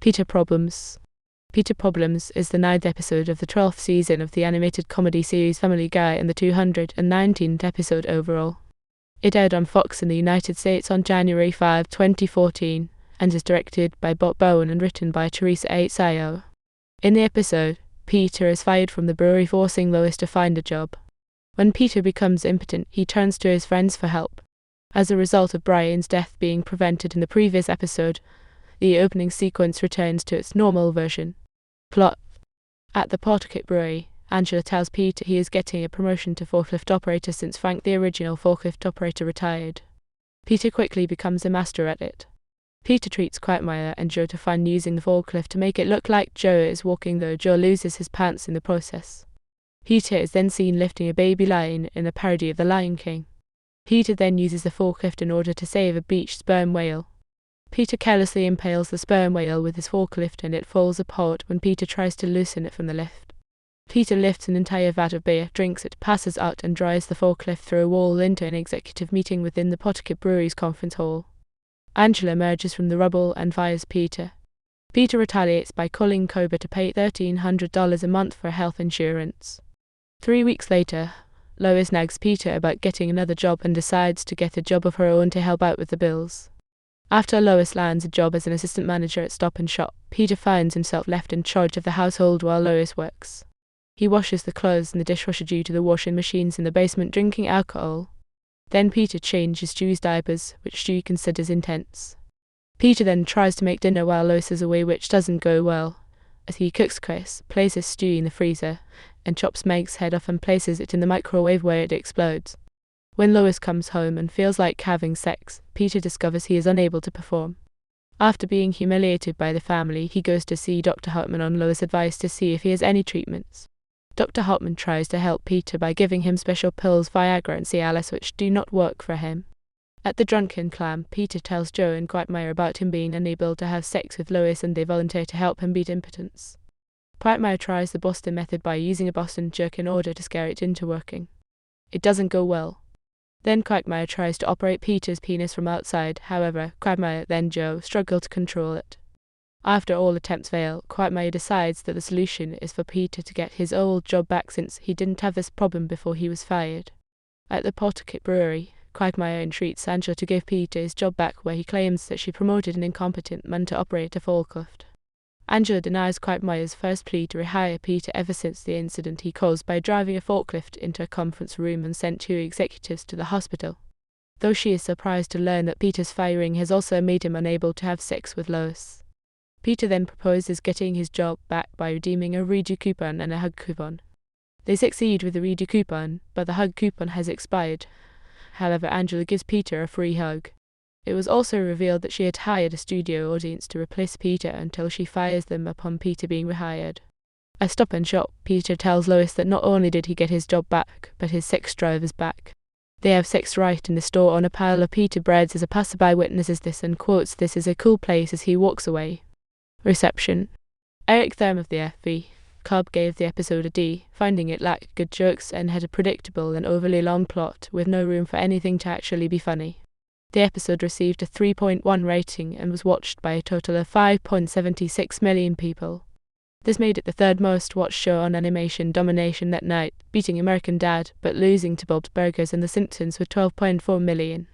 Peter Problems. Peter Problems is the 9th episode of the 12th season of the animated comedy series Family Guy and the 219th episode overall. It aired on Fox in the United States on January 5, 2014, and is directed by Bob Bowen and written by Teresa Hsiao. In the episode, Peter is fired from the brewery, forcing Lois to find a job. When Peter becomes impotent, he turns to his friends for help. As a result of Brian's death being prevented in the previous episode, the opening sequence returns to its normal version. Plot. At the Pawtucket Brewery, Angela tells Peter he is getting a promotion to forklift operator since Frank, the original forklift operator, retired. Peter quickly becomes a master at it. Peter treats Quagmire and Joe to fun using the forklift to make it look like Joe is walking, though Joe loses his pants in the process. Peter is then seen lifting a baby lion in a parody of The Lion King. Peter then uses the forklift in order to save a beached sperm whale. Peter carelessly impales the sperm whale with his forklift and it falls apart when Peter tries to loosen it from the lift. Peter lifts an entire vat of beer, drinks it, passes out and drives the forklift through a wall into an executive meeting within the Pawtucket Brewery's conference hall. Angela emerges from the rubble and fires Peter. Peter retaliates by calling Cobra to pay $1,300 a month for health insurance. 3 weeks later, Lois nags Peter about getting another job and decides to get a job of her own to help out with the bills. After Lois lands a job as an assistant manager at Stop and Shop, Peter finds himself left in charge of the household while Lois works. He washes the clothes in the dishwasher due to the washing machines in the basement drinking alcohol. Then Peter changes Stu's diapers, which Stu considers intense. Peter then tries to make dinner while Lois is away, which doesn't go well, as he cooks Chris, places Stu in the freezer, and chops Meg's head off and places it in the microwave where it explodes. When Lois comes home and feels like having sex, Peter discovers he is unable to perform. After being humiliated by the family, he goes to see Dr. Hartman on Lois' advice to see if he has any treatments. Dr. Hartman tries to help Peter by giving him special pills, Viagra and Cialis, which do not work for him. At the drunken clam, Peter tells Joe and Quagmire about him being unable to have sex with Lois and they volunteer to help him beat impotence. Quagmire tries the Boston method by using a Boston jerk in order to scare it into working. It doesn't go well. Then Quagmire tries to operate Peter's penis from outside, however, Quagmire, then Joe, struggle to control it. After all attempts fail, Quagmire decides that the solution is for Peter to get his old job back since he didn't have this problem before he was fired. At the Pawtucket Brewery, Quagmire entreats Angela to give Peter his job back, where he claims that she promoted an incompetent man to operate a forklift. Angela denies Quagmire's first plea to rehire Peter ever since the incident he caused by driving a forklift into a conference room and sent 2 executives to the hospital. Though she is surprised to learn that Peter's firing has also made him unable to have sex with Lois. Peter then proposes getting his job back by redeeming a redo coupon and a hug coupon. They succeed with the redo coupon, but the hug coupon has expired. However, Angela gives Peter a free hug. It was also revealed that she had hired a studio audience to replace Peter until she fires them upon Peter being rehired. At Stop and Shop, Peter tells Lois that not only did he get his job back, but his sex drive is back. They have sex right in the store on a pile of Peter breads as a passerby witnesses this and quotes this is a cool place as he walks away. Reception. Eric Thurm of the FV Club gave the episode a D, finding it lacked good jokes and had a predictable and overly long plot with no room for anything to actually be funny. The episode received a 3.1 rating and was watched by a total of 5.76 million people. This made it the 3rd most watched show on animation domination that night, beating American Dad but losing to Bob's Burgers and The Simpsons with 12.4 million.